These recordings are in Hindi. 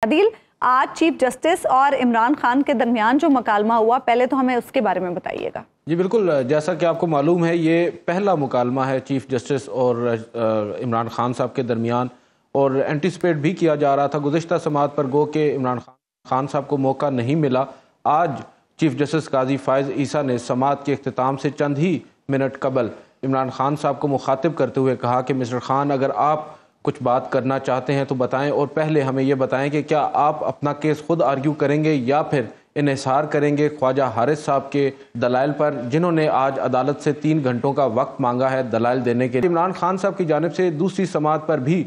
आदिल, आज चीफ जस्टिस और इमरान खान के दरमियान जो मुकालमा हुआ, पहले तो हमें उसके बारे में बताइएगा। जी बिल्कुल, जैसा कि आपको मालूम है ये पहला मुकालमा है चीफ जस्टिस और इमरान खान साहब के दरमियान, और एंटिसिपेट भी किया जा रहा था गुज़िश्ता समाअत पर गो के इमरान खान साहब को मौका नहीं मिला। आज चीफ जस्टिस काजी फ़ाइज़ ईसा ने समाअत के इख्तिताम से चंद ही मिनट कबल इमरान खान साहब को मुखातिब करते हुए कहा कि मिस्टर खान, अगर आप कुछ बात करना चाहते हैं तो बताएं, और पहले हमें ये बताएं कि क्या आप अपना केस खुद आर्ग्यू करेंगे या फिर इन्हिसार करेंगे ख्वाजा हारिस साहब के दलाइल पर, जिन्होंने आज अदालत से 3 घंटों का वक्त मांगा है दलाइल देने के लिए। इमरान खान साहब की जानिब से दूसरी समाअत पर भी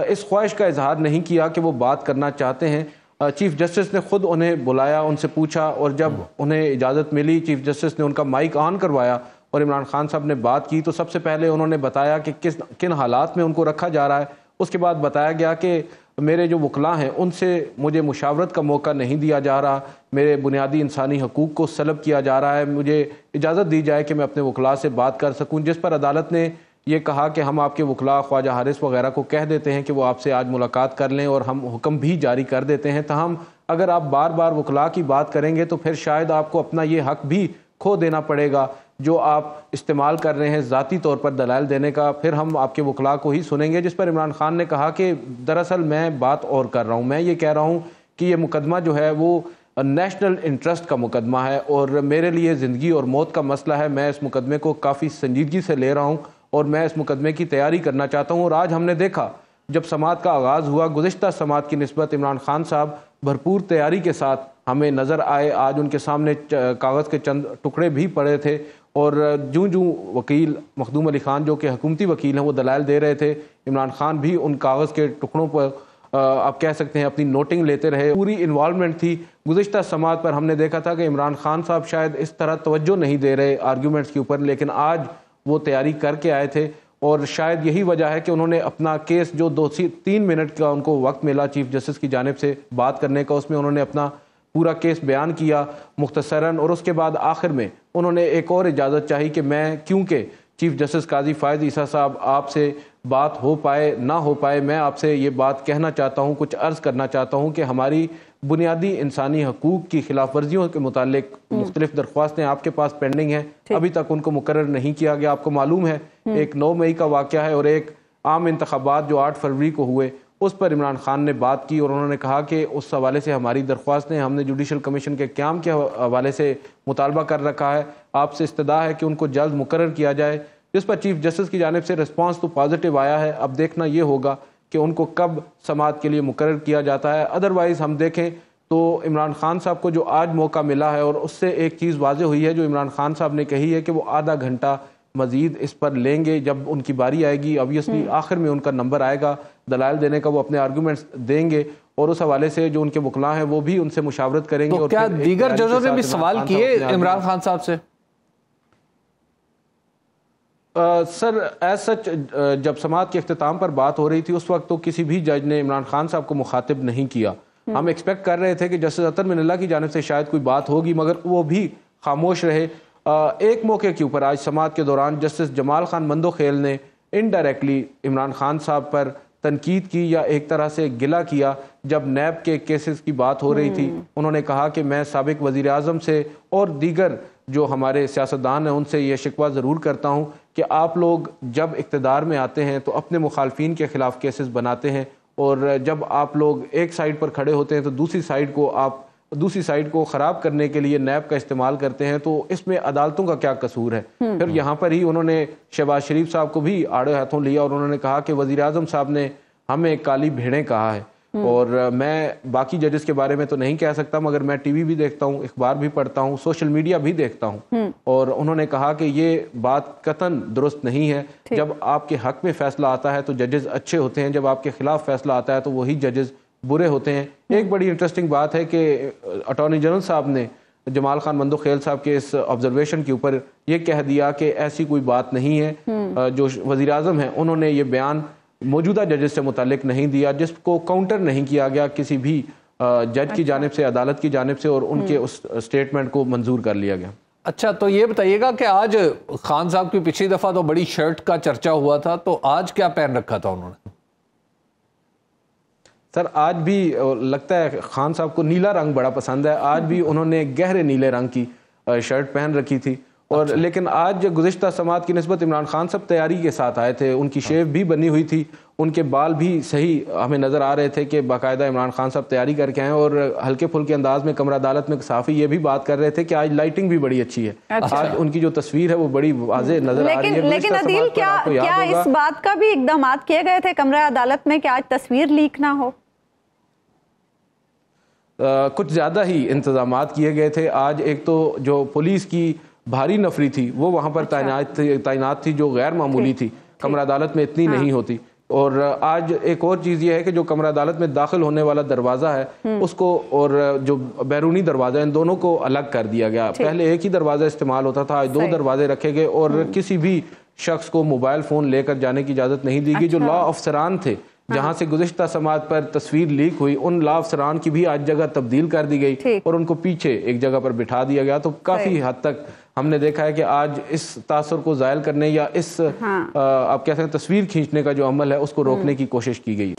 इस ख्वाहिश का इजहार नहीं किया कि वो बात करना चाहते हैं। चीफ जस्टिस ने खुद उन्हें बुलाया, उनसे पूछा, और जब उन्हें इजाज़त मिली चीफ जस्टिस ने उनका माइक ऑन करवाया और इमरान खान साहब ने बात की, तो सबसे पहले उन्होंने बताया कि किन हालात में उनको रखा जा रहा है। उसके बाद बताया गया कि मेरे जो वकला हैं उनसे मुझे मुशावरत का मौका नहीं दिया जा रहा, मेरे बुनियादी इंसानी हकूक़ को सलब किया जा रहा है, मुझे इजाज़त दी जाए कि मैं अपने वकला से बात कर सकूं। जिस पर अदालत ने यह कहा कि हम आपके वकला ख्वाजा हारिस वगैरह को कह देते हैं कि वो आपसे आज मुलाकात कर लें, और हम हुक्म भी जारी कर देते हैं। तहम अगर आप बार बार वकला की बात करेंगे तो फिर शायद आपको अपना ये हक भी खो देना पड़ेगा जो आप इस्तेमाल कर रहे हैं ज़ाती तौर पर दलाइल देने का, फिर हम आपके वकला को ही सुनेंगे। जिस पर इमरान खान ने कहा कि दरअसल मैं बात और कर रहा हूँ, मैं ये कह रहा हूँ कि ये मुकदमा जो है वो नेशनल इंटरेस्ट का मुकदमा है और मेरे लिए ज़िंदगी और मौत का मसला है। मैं इस मुकदमे को काफ़ी संजीदगी से ले रहा हूँ और मैं इस मुकदमे की तैयारी करना चाहता हूँ। और आज हमने देखा जब समाअत का आगाज़ हुआ, गुज़िश्ता समाअत की निस्बत इमरान खान साहब भरपूर तैयारी के साथ हमें नज़र आए। आज उनके सामने कागज़ के चंद टुकड़े भी पड़े थे, और जूँ जूँ वकील मखदूम अली खान जो कि हुकूमती वकील हैं वो दलाइल दे रहे थे, इमरान खान भी उन कागज़ के टुकड़ों पर आप कह सकते हैं अपनी नोटिंग लेते रहे। पूरी इन्वॉल्वमेंट थी। गुज़िश्ता समाअत पर हमने देखा था कि इमरान खान साहब शायद इस तरह तवज्जो नहीं दे रहे आर्ग्यूमेंट्स के ऊपर, लेकिन आज वो तैयारी करके आए थे, और शायद यही वजह है कि उन्होंने अपना केस जो 2-3 मिनट का उनको वक्त मिला चीफ जस्टिस की जानिब से बात करने का, उसमें उन्होंने अपना पूरा केस बयान किया मुख्तसरन, और उसके बाद आखिर में उन्होंने एक और इजाज़त चाही कि मैं, क्योंकि चीफ जस्टिस काजी फ़ाइज़ ईसा साहब आपसे बात हो पाए ना हो पाए, मैं आपसे ये बात कहना चाहता हूँ, कुछ अर्ज़ करना चाहता हूँ कि हमारी बुनियादी इंसानी हकूक़ की खिलाफ वर्जियों के मुतालिक मुख्तलिफ दरख्वास्तें आपके पास पेंडिंग हैं, अभी तक उनको मुकर्रर नहीं किया गया। आपको मालूम है एक 9 मई का वाक़या है और एक आम इंतखाबात जो 8 फरवरी को हुए, उस पर इमरान खान ने बात की और उन्होंने कहा कि उस हवाले से हमारी दरख्वास्तें हमने जुडिशल कमीशन के क़याम के हवाले से मुतालबा कर रखा है, आपसे इस्तदा है कि उनको जल्द मुकर्रर किया जाए। जिस पर चीफ जस्टिस की जानिब से रिस्पांस तो पॉजिटिव आया है। अब देखना ये होगा कि उनको कब समाअत के लिए मुकर्रर किया जाता है। अदरवाइज़ हम देखें तो इमरान खान साहब को जो आज मौका मिला है, और उससे एक चीज़ वाज़ेह हुई है जो इमरान खान साहब ने कही है कि वो आधा घंटा मजीद इस पर लेंगे जब उनकी बारी आएगी। ऑब्वियसली आखिर में उनका नंबर आएगा दलाइल देने का, वो अपने आर्गूमेंट्स देंगे और उस हवाले से जो उनके वकला हैं वो भी उनसे मुशावरत करेंगे। तो और क्या दीगर जजों ने भी सवाल किए इमरान खान साहब से? सर एज सच जब समाअत के इख्तिताम पर बात हो रही थी उस वक्त तो किसी भी जज ने इमरान खान साहब को मुखातिब नहीं किया। हम एक्सपेक्ट कर रहे थे कि जस्टिस अतर मिनल्ला की जानिब से शायद कोई बात होगी, मगर वो भी खामोश रहे। एक मौके के ऊपर आज समाअत के दौरान जस्टिस जमाल खान मंदोखेल ने इनडायरेक्टली इमरान खान साहब पर तनकीद की या एक तरह से गिला किया। जब नैब के केसेस की बात हो रही थी, उन्होंने कहा कि मैं साबिक वज़ीर आज़म से और दीगर जो हमारे सियासतदान हैं उनसे ये शिकवा ज़रूर करता हूँ कि आप लोग जब इक़्तिदार में आते हैं तो अपने मुखालफिन के ख़िलाफ़ केसेस बनाते हैं, और जब आप लोग एक साइड पर खड़े होते हैं तो दूसरी साइड को ख़राब करने के लिए नैब का इस्तेमाल करते हैं। तो इसमें अदालतों का क्या कसूर है? फिर यहाँ पर ही उन्होंने शहबाज शरीफ साहब को भी आड़े हाथों लिया और उन्होंने कहा कि वज़ीर आज़म साहब ने हमें काली भेड़ें कहा है। और मैं बाकी जजेस के बारे में तो नहीं कह सकता, मगर मैं टीवी भी देखता हूँ, अखबार भी पढ़ता हूँ, सोशल मीडिया भी देखता हूँ, और उन्होंने कहा कि ये बात कतन दुरुस्त नहीं है। जब आपके हक में फैसला आता है तो जजेस अच्छे होते हैं, जब आपके खिलाफ फैसला आता है तो वही जजेस बुरे होते हैं। एक बड़ी इंटरेस्टिंग बात है कि अटॉर्नी जनरल साहब ने जमाल खान मंदोखेल साहब के इस ऑब्जर्वेशन के ऊपर ये कह दिया कि ऐसी कोई बात नहीं है। जो वज़ीर आज़म हैं उन्होंने ये बयान मौजूदा जजेस से मुतालिक नहीं दिया, जिसको काउंटर नहीं किया गया किसी भी जज की जानिब से, अदालत की जानिब से, और उनके उस स्टेटमेंट को मंजूर कर लिया गया। अच्छा, तो ये बताइएगा कि आज खान साहब की पिछली दफ़ा तो बड़ी शर्ट का चर्चा हुआ था, तो आज क्या पहन रखा था उन्होंने? सर आज भी लगता है खान साहब को नीला रंग बड़ा पसंद है। आज भी उन्होंने गहरे नीले रंग की शर्ट पहन रखी थी और लेकिन आज गुज़िश्ता समात की निस्बत इमरान खान साहब तैयारी के साथ आए थे। उनकी शेव भी बनी हुई थी, उनके बाल भी सही हमें नज़र आ रहे थे कि बाकायदा इमरान खान साहब तैयारी करके आए और हल्के फुल्के अंदाज में कमरा अदालत में सहाफ़ी ये भी बात कर रहे थे कि आज लाइटिंग भी बड़ी अच्छी है। आज उनकी जो तस्वीर है वो बड़ी वाज़ेह नज़र आ रही है। लेकिन अदील, क्या इस बात का भी इक़दाम किए गए थे कमरा अदालत में कि आज तस्वीर लीक ना हो? कुछ ज़्यादा ही इंतजामात किए गए थे। आज एक तो जो पुलिस की भारी नफरी थी वो वहाँ पर तैनात थी जो गैर मामूली थी, कमरा अदालत में इतनी नहीं होती। और आज एक और चीज़ ये है कि जो कमरा अदालत में दाखिल होने वाला दरवाज़ा है उसको और जो बैरूनी दरवाज़ा, इन दोनों को अलग कर दिया गया। पहले एक ही दरवाज़ा इस्तेमाल होता था, आज 2 दरवाजे रखे गए और किसी भी शख्स को मोबाइल फ़ोन लेकर जाने की इजाज़त नहीं दी गई। जो लॉ अफसरान थे जहाँ से गुज़िश्ता समात पर तस्वीर लीक हुई, उन लॉ अफसरान की भी आज जगह तब्दील कर दी गई और उनको पीछे एक जगह पर बिठा दिया गया। तो काफ़ी हद तक हमने देखा है कि आज इस तासुर को ज़ायल करने या इस आप कह सकते हैं तस्वीर खींचने का जो अमल है उसको रोकने की कोशिश की गई।